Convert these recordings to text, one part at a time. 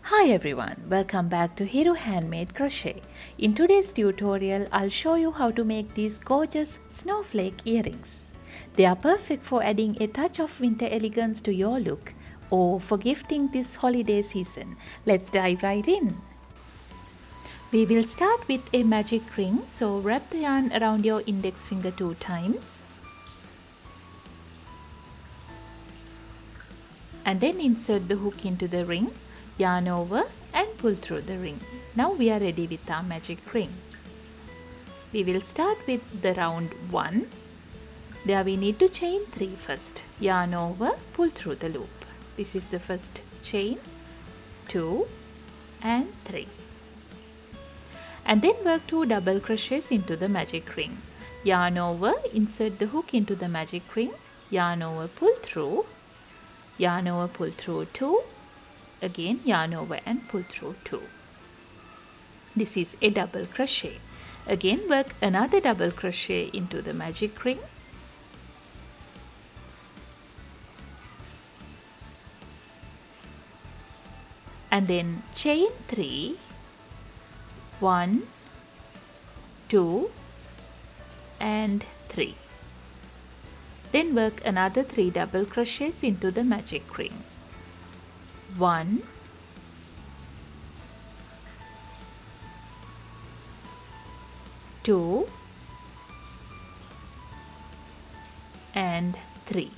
Hi everyone, welcome back to Hero Handmade Crochet. In today's tutorial, I'll show you how to make these gorgeous snowflake earrings. They are perfect for adding a touch of winter elegance to your look or for gifting this holiday season. Let's dive right in. We will start with a magic ring, so wrap the yarn around your index finger 2 times. And then insert the hook into the ring. Yarn over and pull through the ring. Now we are ready with our magic ring. We will start with the round 1. There we need to chain 3 first. Yarn over, pull through the loop. This is the first chain, 2 and 3. And then work 2 double crochets into the magic ring. Yarn over, insert the hook into the magic ring. Yarn over, pull through. Yarn over, pull through 2. Again yarn over and pull through 2. This is a double crochet. Again work another double crochet into the magic ring. And then chain 3, 1, 2 and 3. Then work another 3 double crochets into the magic ring. 1, 2 and 3.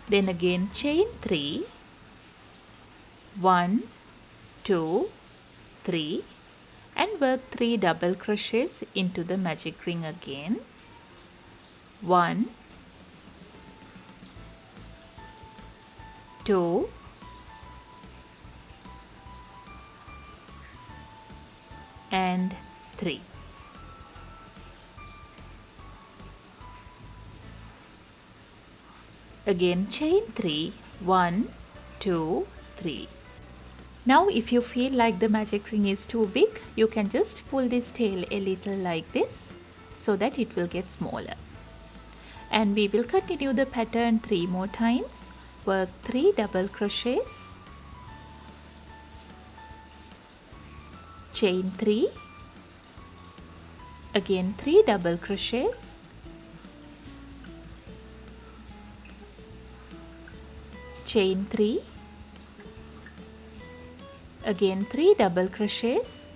Then again chain 3, 1, 2, 3 and work 3 double crochets into the magic ring again. 1, 2 and 3. Again chain 3, 1, 2, 3. Now if you feel like the magic ring is too big, you can just pull this tail a little like this so that it will get smaller. And we will continue the pattern 3 more times. Work 3 double crochets, chain 3, again 3 double crochets, chain 3, again 3 double crochets,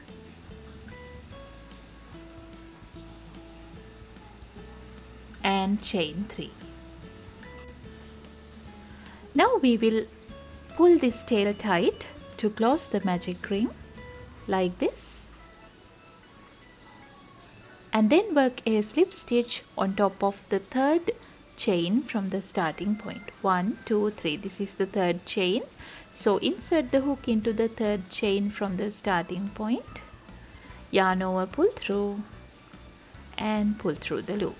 and chain 3. Now we will pull this tail tight to close the magic ring like this, and then work a slip stitch on top of the third chain from the starting point. 1, 2, 3. This is the third chain, so insert the hook into the third chain from the starting point. Yarn over, pull through and pull through the loop.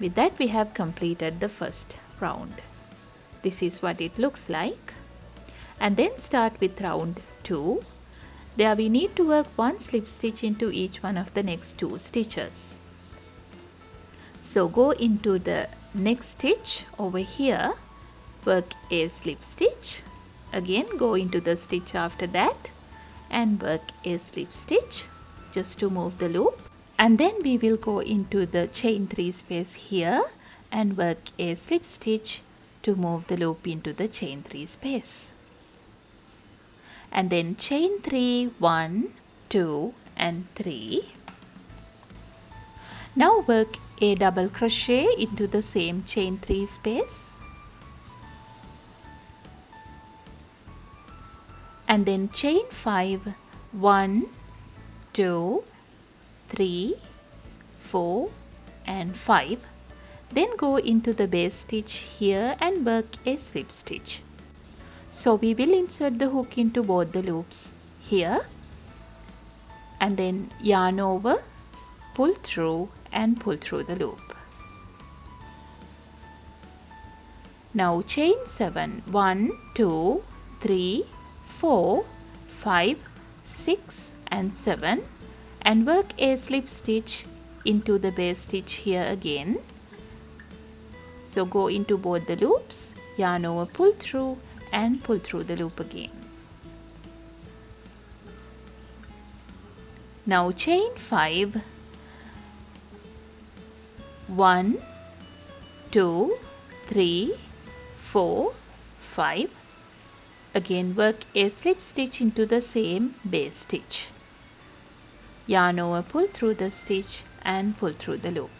With that we have completed the first round. This is what it looks like. And then start with round 2. There we need to work 1 slip stitch into each one of the next 2 stitches. So go into the next stitch over here, work a slip stitch, again go into the stitch after that and work a slip stitch just to move the loop. And then we will go into the chain 3 space here and work a slip stitch to move the loop into the chain 3 space. And then chain 3, 1, 2 and 3. Now work a double crochet into the same chain 3 space. And then chain 5, 1, 2, 3, 4 and 5. Then go into the base stitch here and work a slip stitch. So we will insert the hook into both the loops here and then yarn over, pull through and pull through the loop. Now chain 7, 1, 2, 3, 4, 5, 6 and 7 and work a slip stitch into the base stitch here again. So go into both the loops, yarn over, pull through and pull through the loop again. Now chain 5, 1, 2, 3, 4, 5. Again work a slip stitch into the same base stitch. Yarn over, pull through the stitch and pull through the loop.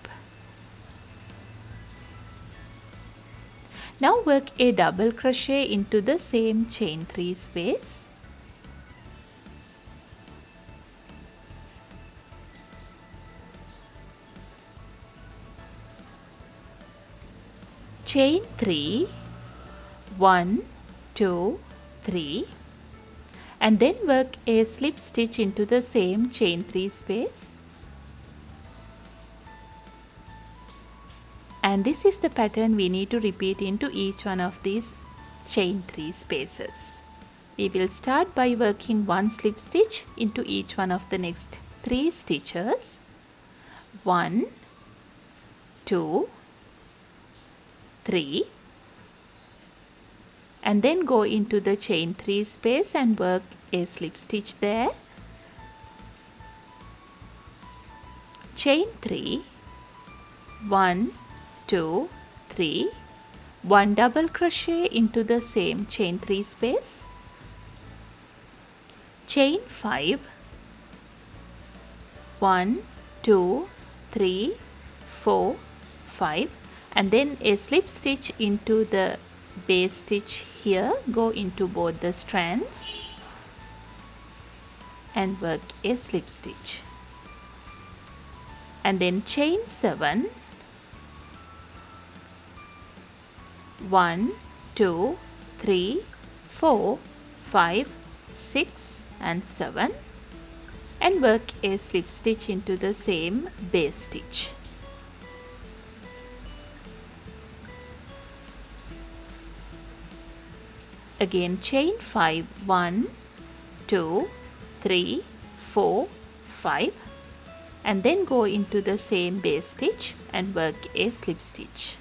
Now work a double crochet into the same chain 3 space. Chain 3, 1, 2, 3, and then work a slip stitch into the same chain 3 space. And this is the pattern we need to repeat into each one of these chain 3 spaces. We will start by working one slip stitch into each one of the next 3 stitches. 1, 2, 3, and then go into the chain 3 space and work a slip stitch there. Chain 3, 1, 2, 3, 1 double crochet into the same chain 3 space. Chain 5, 1, 2, 3, 4, 5, and then a slip stitch into the base stitch here. Go into both the strands and work a slip stitch, and then chain 7, 1, 2, 3, 4, 5, 6 and 7, and work a slip stitch into the same base stitch. Again chain 5, 1, 2, 3, 4, 5, and then go into the same base stitch and work a slip stitch.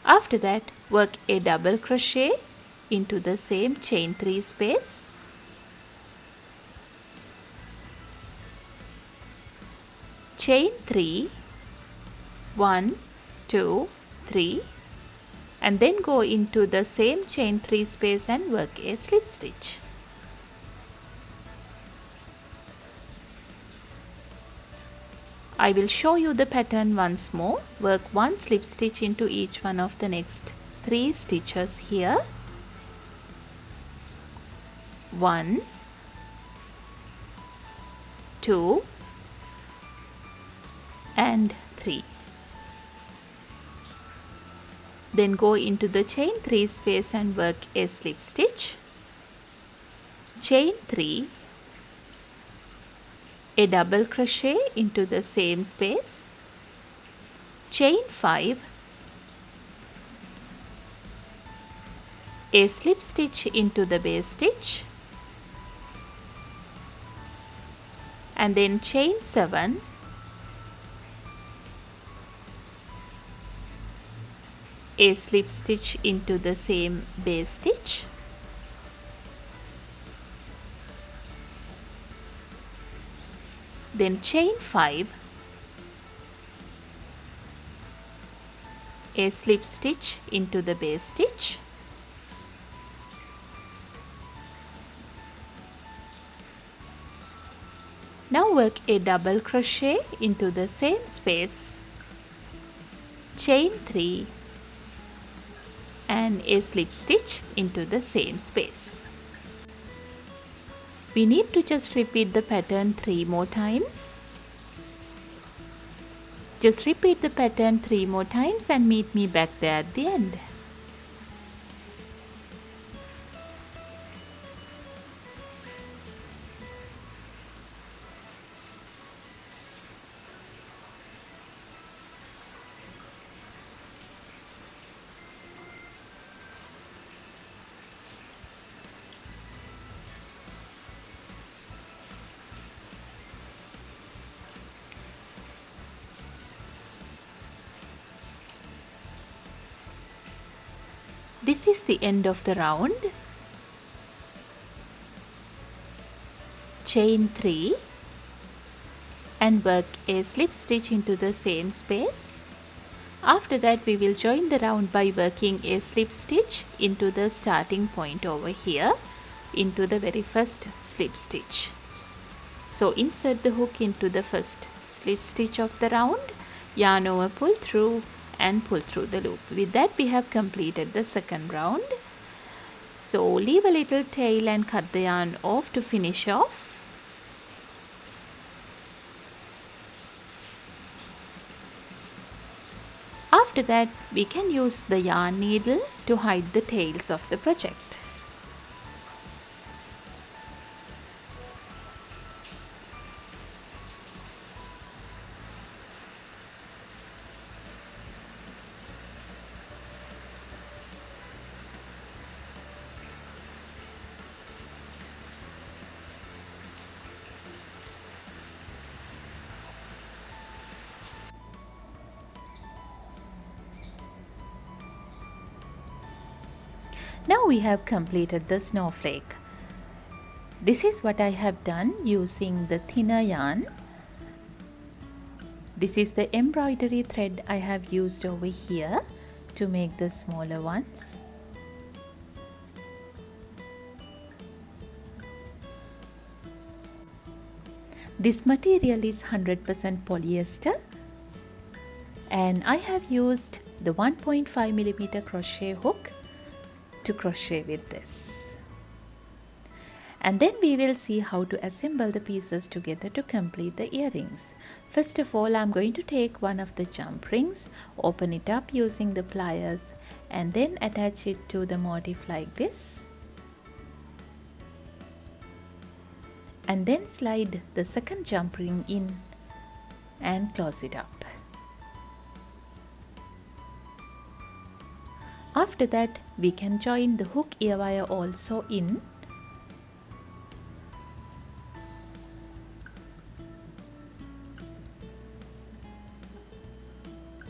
After that, work a double crochet into the same chain 3 space. Chain 3, 1, 2, 3, and then go into the same chain 3 space and work a slip stitch. I will show you the pattern once more. Work one slip stitch into each one of the next 3 stitches here. 1, 2 and 3. Then go into the chain 3 space and work a slip stitch. Chain 3, a double crochet into the same space. Chain 5, a slip stitch into the base stitch, and then chain 7, a slip stitch into the same base stitch, then chain 5, a slip stitch into the base stitch, now work a double crochet into the same space, chain 3 and a slip stitch into the same space. We need to just repeat the pattern 3 more times. Just repeat the pattern 3 more times and meet me back there at the end. This is the end of the round. Chain 3 and work a slip stitch into the same space. After that we will join the round by working a slip stitch into the starting point over here, into the very first slip stitch. So insert the hook into the first slip stitch of the round, yarn over, pull through and pull through the loop. With that we have completed the second round. So leave a little tail and cut the yarn off to finish off. After that we can use the yarn needle to hide the tails of the project. Now we have completed the snowflake. This is what I have done using the thinner yarn. This is the embroidery thread I have used over here to make the smaller ones. This material is 100% polyester and I have used the 1.5mm crochet hook to crochet with this. And then we will see how to assemble the pieces together to complete the earrings. First of all, I'm going to take one of the jump rings, open it up using the pliers and then attach it to the motif like this. And then slide the second jump ring in and close it up. After that, we can join the hook ear wire also in.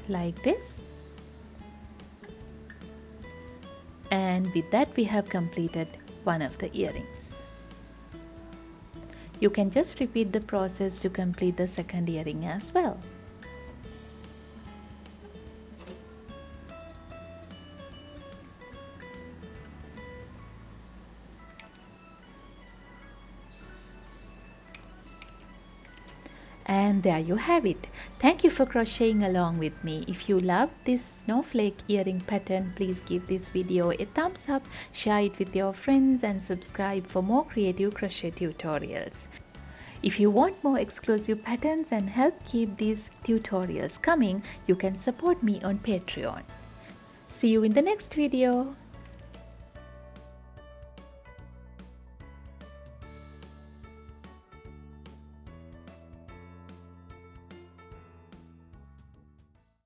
Like this. And with that we have completed one of the earrings. You can just repeat the process to complete the second earring as well. And there you have it. Thank you for crocheting along with me. If you love this snowflake earring pattern, please give this video a thumbs up, share it with your friends and subscribe for more creative crochet tutorials. If you want more exclusive patterns and help keep these tutorials coming, you can support me on Patreon. See you in the next video.